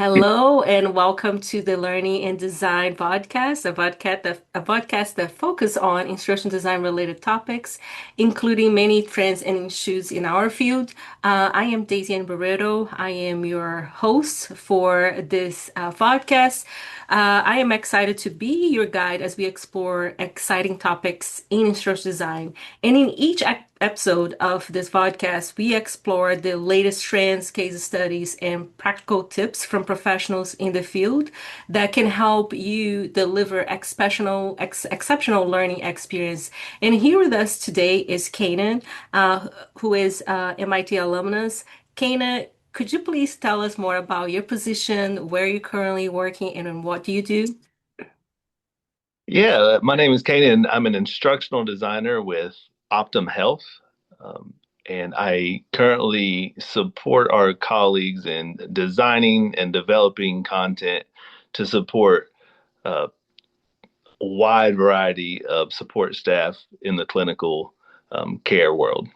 Hello and welcome to the Learning and Design podcast, a podcast that focuses on instruction design related topics, including many trends and issues in our field. I am Daisy Ann Barreto. I am your host for this podcast. I am excited to be your guide as we explore exciting topics in instruction design. And in each episode of this podcast, we explore the latest trends, case studies, and practical tips from professionals in the field that can help you deliver exceptional learning experience. And here with us today is Canaan, who is MIT alumnus. Canaan, could you please tell us more about your position, where you're currently working, and what do you do? Yeah, my name is Canaan. I'm an instructional designer with Optum Health, um, and I currently support our colleagues in designing and developing content to support a wide variety of support staff in the clinical care world.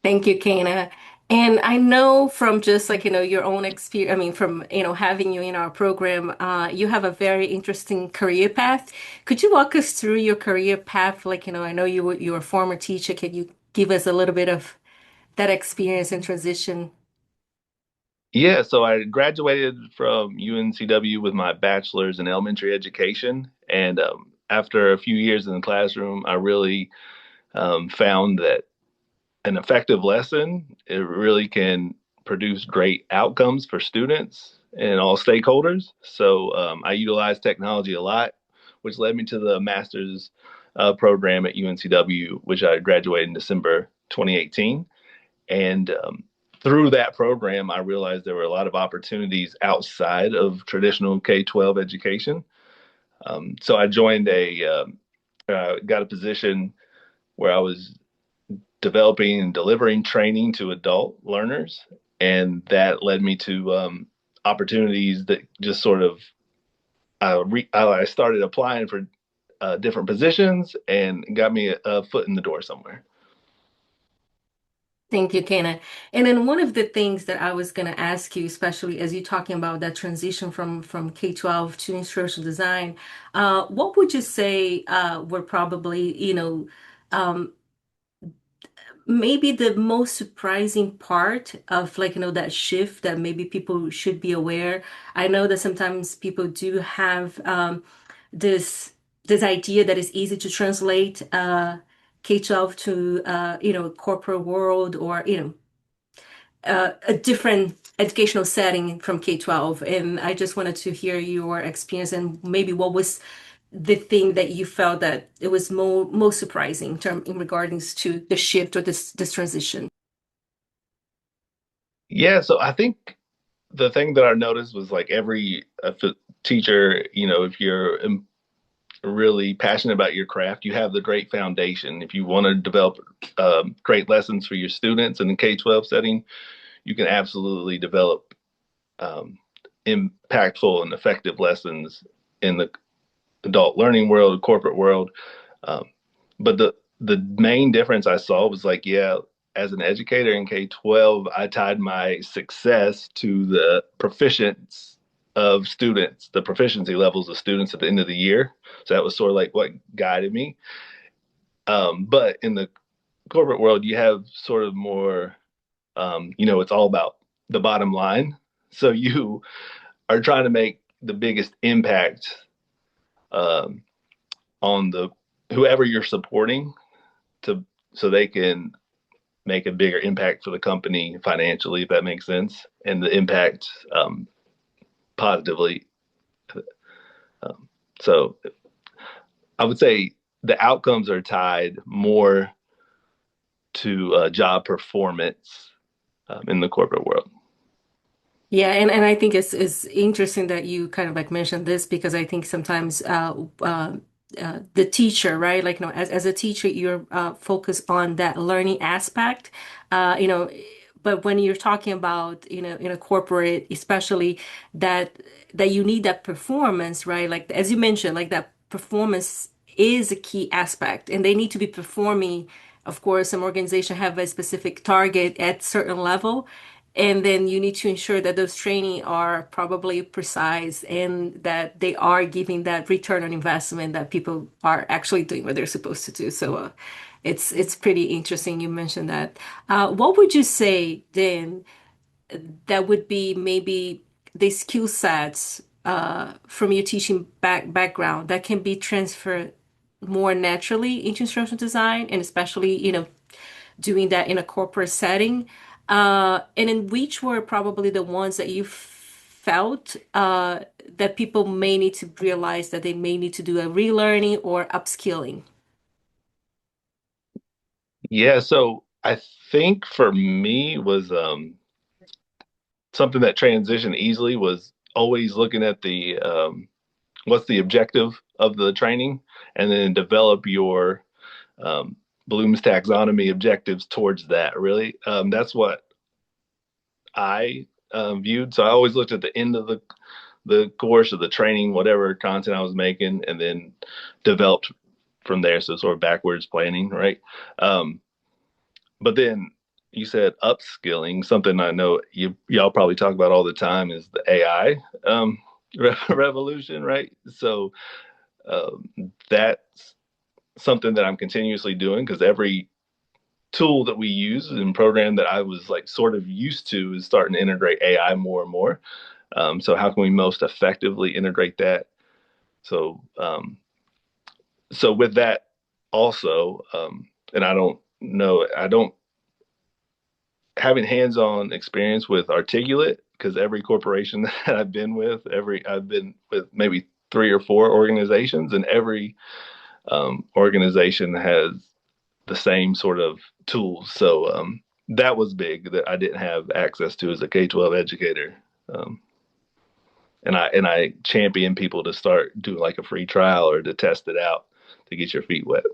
Thank you, Kana. And I know from just like, your own experience, I mean, from, having you in our program, you have a very interesting career path. Could you walk us through your career path? Like, I know you were a former teacher. Can you give us a little bit of that experience and transition? Yeah, so I graduated from UNCW with my bachelor's in elementary education, and after a few years in the classroom, I really found that an effective lesson, it really can produce great outcomes for students and all stakeholders. So I utilize technology a lot, which led me to the master's program at UNCW, which I graduated in December 2018. And through that program, I realized there were a lot of opportunities outside of traditional K-12 education. So I got a position where I was developing and delivering training to adult learners. And that led me to opportunities that just sort of, I started applying for different positions and got me a foot in the door somewhere. Thank you, Kana. And then one of the things that I was going to ask you, especially as you're talking about that transition from K-12 to instructional design, what would you say were probably, um, maybe the most surprising part of like, that shift that maybe people should be aware? I know that sometimes people do have this this idea that it's easy to translate K-12 to corporate world or a different educational setting from K-12. And I just wanted to hear your experience and maybe what was the thing that you felt that it was most surprising in regards to the shift or this transition. Yeah, so I think the thing that I noticed was like every teacher, if you're really passionate about your craft, you have the great foundation. If you want to develop great lessons for your students in the K-12 setting, you can absolutely develop um, impactful and effective lessons in the adult learning world, corporate world. Um, but the main difference I saw was like, yeah, as an educator in K-12, I tied my success to the proficiency of students, the proficiency levels of students at the end of the year. So that was sort of like what guided me. But in the corporate world, you have sort of more, it's all about the bottom line. So you are trying to make the biggest impact um, on the whoever you're supporting to so they can make a bigger impact for the company financially, if that makes sense, and the impact positively. Um, so I would say the outcomes are tied more to job performance in the corporate world. Yeah, and I think it's interesting that you kind of like mentioned this because I think sometimes the teacher, right? Like, as a teacher, you're focused on that learning aspect, uh, you know, but when you're talking about, in a corporate, especially that you need that performance, right? Like as you mentioned, like that performance is a key aspect, and they need to be performing. Of course, some organization have a specific target at certain level. And then you need to ensure that those training are probably precise and that they are giving that return on investment that people are actually doing what they're supposed to do. So it's pretty interesting you mentioned that. What would you say then that would be maybe the skill sets from your teaching background that can be transferred more naturally into instructional design and especially, doing that in a corporate setting? And in which were probably the ones that you felt that people may need to realize that they may need to do a relearning or upskilling? Yeah, so I think for me was something that transitioned easily was always looking at the what's the objective of the training, and then develop your um, Bloom's taxonomy objectives towards that. Really, that's what I viewed. So I always looked at the end of the course or the training, whatever content I was making, and then developed from there. So sort of backwards planning, right? Um, but then you said upskilling. Something I know y'all probably talk about all the time is the AI revolution, right? So um, that's something that I'm continuously doing because every tool that we use and program that I was like sort of used to is starting to integrate AI more and more. So how can we most effectively integrate that? So so with that also, and I don't having hands-on experience with Articulate because every corporation that I've been with, I've been with maybe three or four organizations, and every organization has the same sort of tools. So that was big that I didn't have access to as a K-12 educator. Um, and I champion people to start doing like a free trial or to test it out to get your feet wet.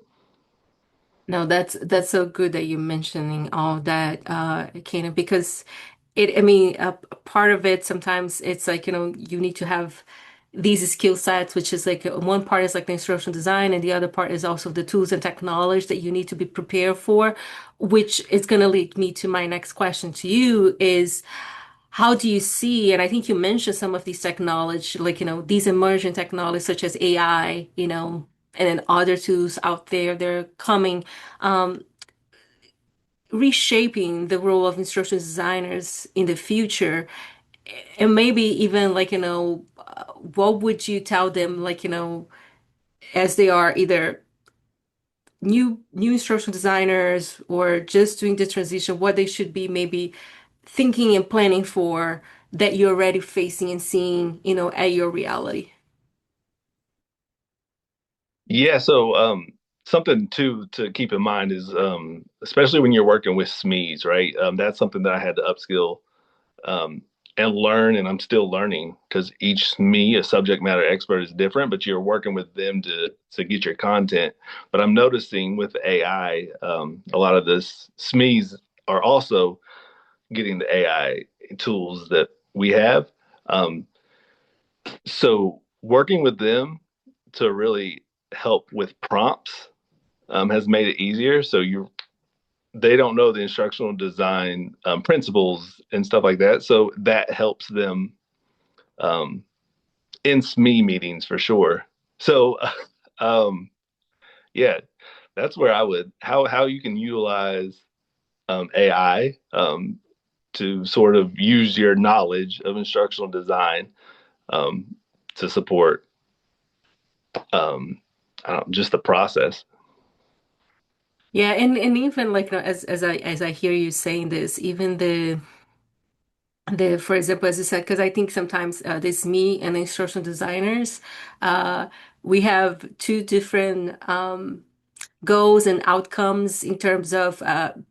No, that's so good that you're mentioning all that, Kana, because I mean, part of it sometimes it's like, you need to have these skill sets, which is like one part is like the instructional design, and the other part is also the tools and technology that you need to be prepared for, which is going to lead me to my next question to you is how do you see, and I think you mentioned some of these technology, like, these emerging technologies such as AI, and then other tools out there, they're coming, um, reshaping the role of instructional designers in the future. And maybe even like, what would you tell them, like, as they are either new instructional designers or just doing the transition, what they should be maybe thinking and planning for that you're already facing and seeing, at your reality. Yeah, so something to keep in mind is especially when you're working with SMEs, right? That's something that I had to upskill um, and learn, and I'm still learning because each SME, a subject matter expert, is different, but you're working with them to get your content. But I'm noticing with AI, a lot of this SMEs are also getting the AI tools that we have. Um, so working with them to really help with prompts has made it easier. So they don't know the instructional design principles and stuff like that. So that helps them um, in SME meetings for sure. So um, yeah, that's where I would how you can utilize AI to sort of use your knowledge of instructional design um, to support um, just the process. Yeah, and even like, as I hear you saying this, even the for example, as you said, because I think sometimes this me and the instructional designers, uh, we have two different goals and outcomes in terms of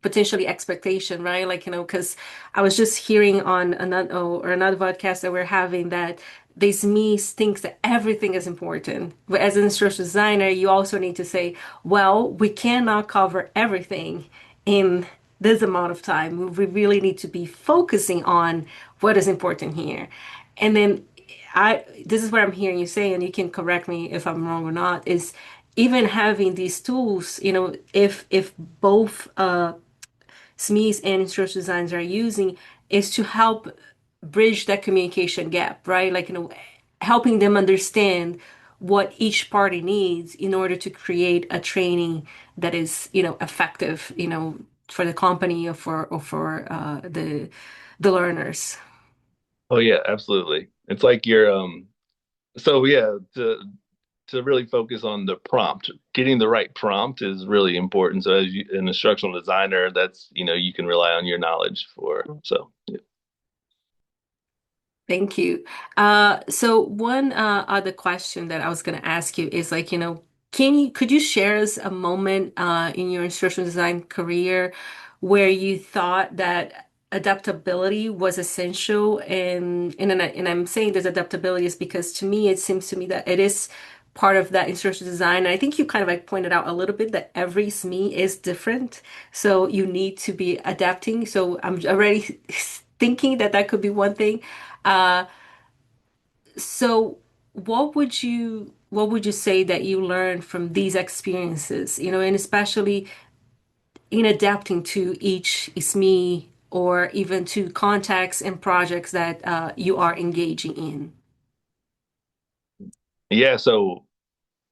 potentially expectation, right? Like, because I was just hearing on another podcast that we're having that this me thinks that everything is important. But as an instructional designer, you also need to say, well, we cannot cover everything in this amount of time. We really need to be focusing on what is important here. And then this is what I'm hearing you say, and you can correct me if I'm wrong or not, is even having these tools, if both SMEs and instructional designers are using is to help bridge that communication gap, right? Like, helping them understand what each party needs in order to create a training that is, effective, for the company or for the learners. Oh yeah, absolutely. It's like you're so yeah, to really focus on the prompt. Getting the right prompt is really important. So as an instructional designer, that's, you can rely on your knowledge for. So yeah. Thank you. So one other question that I was going to ask you is like, could you share us a moment in your instructional design career where you thought that adaptability was essential? And I'm saying this adaptability is because to me, it seems to me that it is part of that instructional design. And I think you kind of like pointed out a little bit that every SME is different. So you need to be adapting. So I'm already thinking that that could be one thing. Uh, so what would you say that you learned from these experiences, and especially in adapting to each SME or even to contacts and projects that you are engaging in? Yeah, so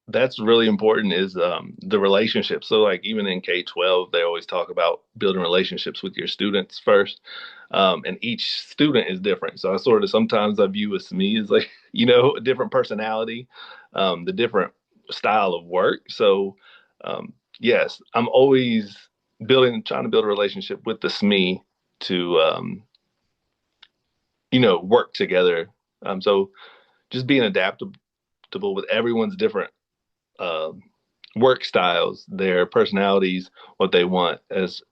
that's really important is the relationship. So like even in K-12, they always talk about building relationships with your students first. And each student is different. So I sort of sometimes I view as me as like, a different personality, the different style of work. So yes, I'm always trying to build a relationship with the SME to work together. So just being adaptable with everyone's different um, work styles, their personalities, what they want, as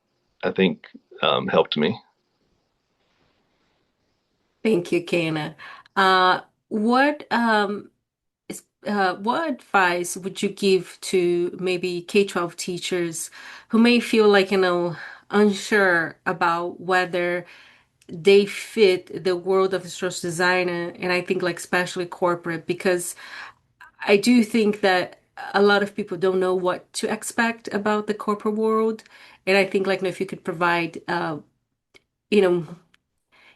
I think helped me. Thank you, Kana. Uh, what advice would you give to maybe K-12 teachers who may feel like, unsure about whether they fit the world of instructional designer, and I think like especially corporate, because I do think that a lot of people don't know what to expect about the corporate world. And I think like if you could provide you know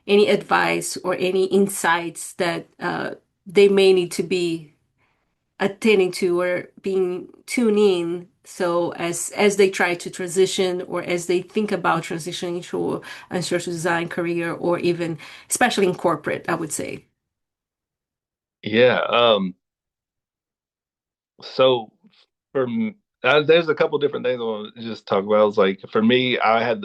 any advice or any insights that they may need to be attending to or being tuned in, so as they try to transition or as they think about transitioning to a instructional design career or even especially in corporate, I would say. Yeah. So for there's a couple different things I want to just talk about. It's like for me, I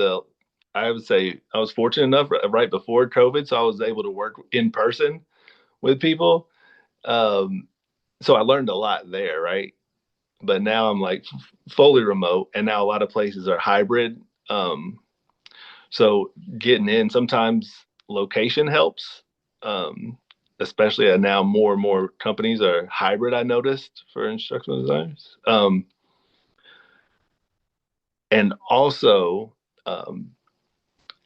would say I was fortunate enough right before COVID, so I was able to work in person with people. Um, so I learned a lot there, right? But now I'm like fully remote, and now a lot of places are hybrid. So getting in sometimes location helps, um, especially now more and more companies are hybrid. I noticed for instructional designers, and also um,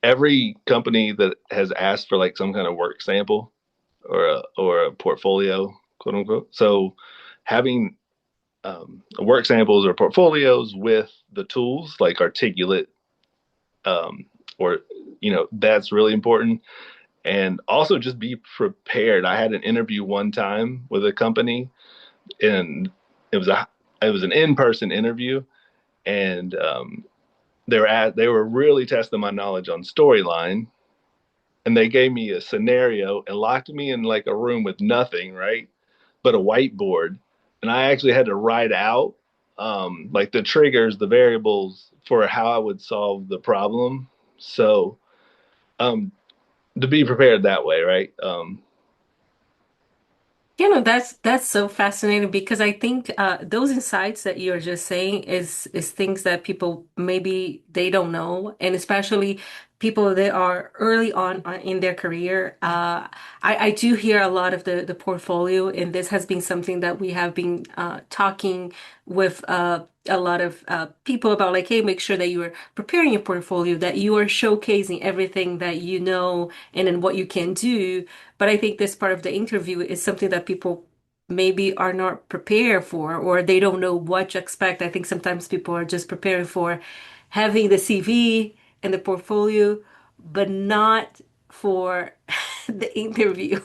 every company that has asked for like some kind of work sample or a portfolio, quote unquote. So having work samples or portfolios with the tools like articulate um, or that's really important. And also just be prepared. I had an interview one time with a company, and it was a it was an in-person interview, and they were really testing my knowledge on storyline, and they gave me a scenario and locked me in like a room with nothing, right, but a whiteboard, and I actually had to write out like the triggers, the variables for how I would solve the problem. So um, to be prepared that way, right? That's so fascinating because I think those insights that you're just saying is things that people maybe they don't know, and especially people that are early on in their career. I do hear a lot of the portfolio, and this has been something that we have been talking with a lot of people about, like, hey, make sure that you are preparing your portfolio, that you are showcasing everything that you know and then what you can do. But I think this part of the interview is something that people maybe are not prepared for, or they don't know what to expect. I think sometimes people are just preparing for having the CV, and the portfolio, but not for the interview,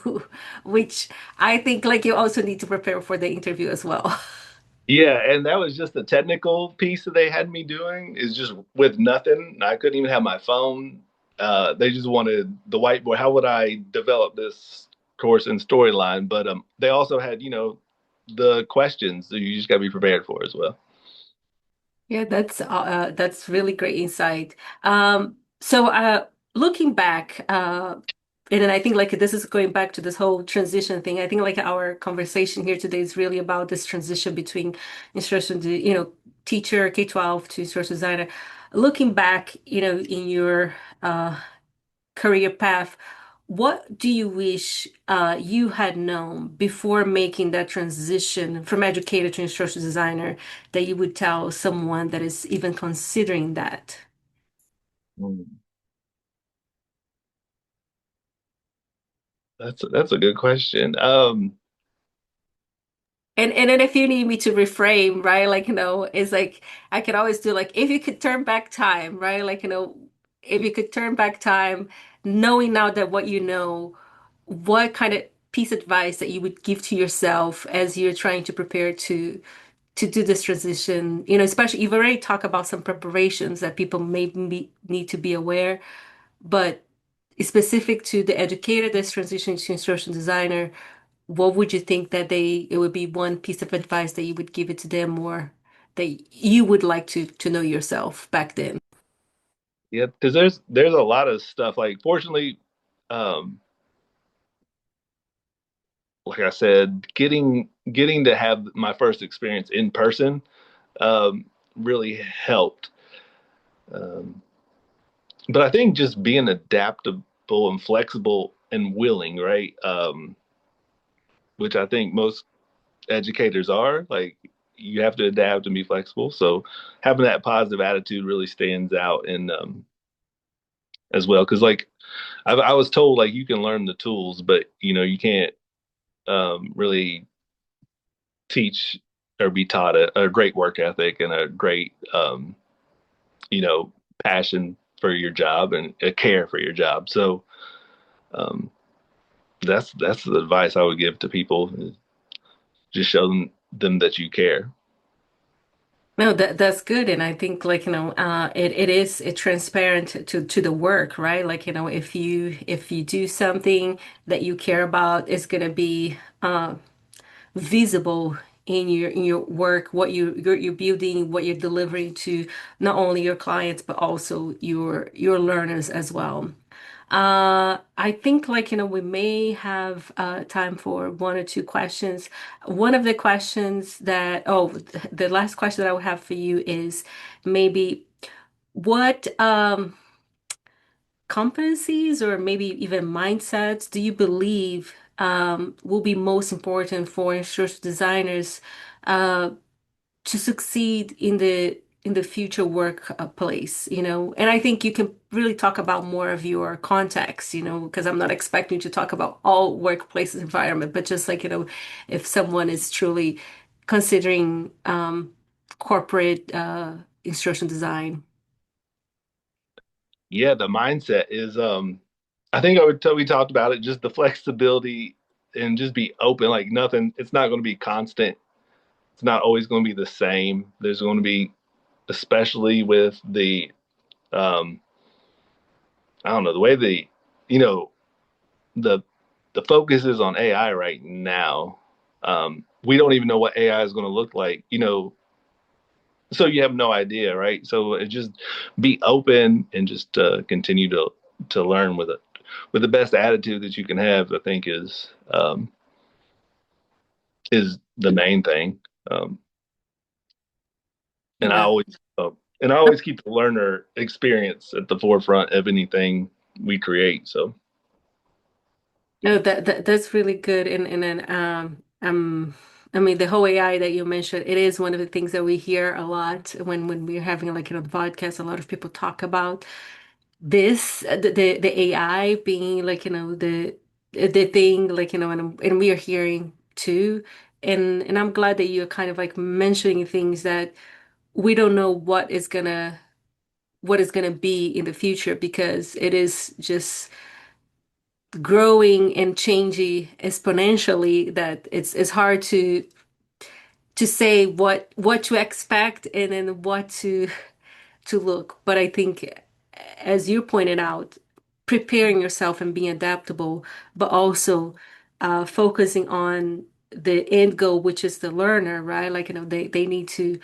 which I think like you also need to prepare for the interview as well. Yeah, and that was just the technical piece that they had me doing is just with nothing. I couldn't even have my phone. They just wanted the whiteboard. How would I develop this course and storyline? But they also had, the questions that you just got to be prepared for as well. Yeah, that's really great insight. So looking back, and then I think like this is going back to this whole transition thing. I think like our conversation here today is really about this transition between instruction to, teacher K-12 to instruction designer. Looking back, in your uh career path, what do you wish you had known before making that transition from educator to instructional designer that you would tell someone that is even considering that? Mm. That's a good question. And then if you need me to reframe, right? Like, it's like I could always do like if you could turn back time, right? Like, if you could turn back time, knowing now that what you know, what kind of piece of advice that you would give to yourself as you're trying to prepare to do this transition, especially you've already talked about some preparations that people need to be aware, but specific to the educator that's transitioning to instruction designer, what would you think that it would be one piece of advice that you would give it to them or that you would like to know yourself back then? Yeah, because there's a lot of stuff. Like, fortunately, um, like I said, getting to have my first experience in person really helped. Um, but I think just being adaptable and flexible and willing, right? Which I think most educators are. Like, you have to adapt and be flexible. So having that positive attitude really stands out, and as well, because like I was told, like, you can learn the tools, but you can't really teach or be taught a great work ethic and a great you know passion for your job and a care for your job. So um, that's the advice I would give to people. Just show them that you care. No, that's good, and I think like it is transparent to the work, right? Like if you do something that you care about, it's gonna be visible in your work, what you're building, what you're delivering to not only your clients but also your learners as well. I think like we may have time for one or two questions. One of the questions the last question that I would have for you is maybe what competencies or maybe even mindsets do you believe will be most important for instructional designers uh, to succeed in the future workplace, And I think you can really talk about more of your context, because I'm not expecting you to talk about all workplace environment, but just like, if someone is truly considering corporate instruction design. Yeah, the mindset is I think we talked about it, just the flexibility and just be open. Like, nothing, it's not going to be constant. It's not always going to be the same. There's going to be, especially with the um I don't know, the way you know the the focus is on AI right now. We don't even know what AI is going to look like, so you have no idea, right? So it just be open and just continue to learn with the best attitude that you can have. I think is the main thing. Um, and I That always and I always keep the learner experience at the forefront of anything we create. So No, that's really good. And then I mean the whole AI that you mentioned, it is one of the things that we hear a lot when we're having like the podcast. A lot of people talk about this the AI being like the thing like and we are hearing too. And I'm glad that you're kind of like mentioning things that we don't know what is gonna what it's going to be in the future because it is just growing and changing exponentially that it's hard to say what to expect and then what to look. But I think, as you pointed out, preparing yourself and being adaptable, but also focusing on the end goal, which is the learner, right? Like, they need to,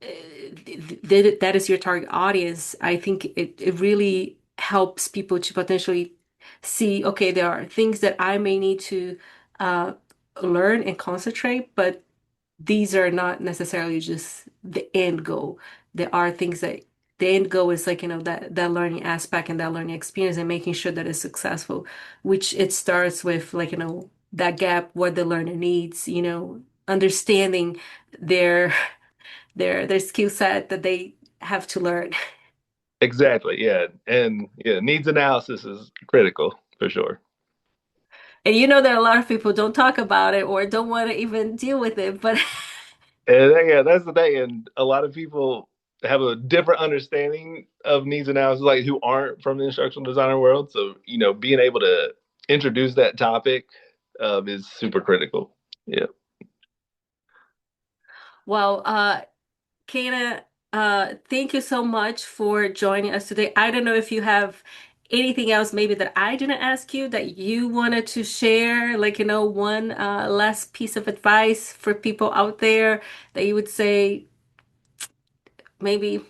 that is your target audience. I think it really helps people to potentially see, okay, there are things that I may need to uh, learn and concentrate, but these are not necessarily just the end goal. There are things that the end goal is like, that learning aspect and that learning experience and making sure that it's successful, which it starts with like, that gap, what the learner needs, understanding their their skill set that they have to learn. Exactly. Yeah. And yeah, needs analysis is critical for sure. And that a lot of people don't talk about it or don't want to even deal with it, but And yeah, that's the thing. And a lot of people have a different understanding of needs analysis, like who aren't from the instructional designer world. So, being able to introduce that topic is super critical. Yeah. well, Kana, thank you so much for joining us today. I don't know if you have anything else maybe that I didn't ask you that you wanted to share, like, one last piece of advice for people out there that you would say, maybe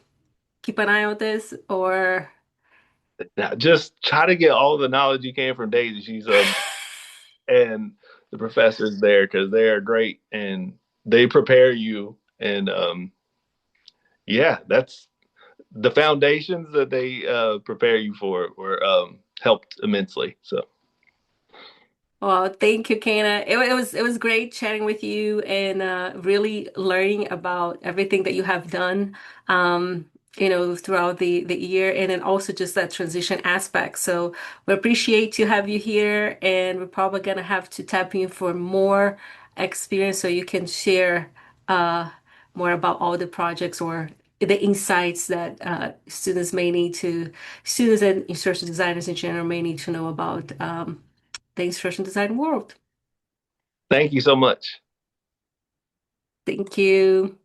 keep an eye on this or Now, just try to get all the knowledge you can from Daisy. She's and the professors there because they are great and they prepare you. And yeah, that's the foundations that they prepare you for were helped immensely. So Well, thank you, Kana. It was great chatting with you and really learning about everything that you have done, throughout the year, and then also just that transition aspect. So we appreciate to have you here, and we're probably gonna have to tap in for more experience so you can share uh, more about all the projects or the insights that students and instructional designers in general may need to know about. The instruction design world. thank you so much. Thank you.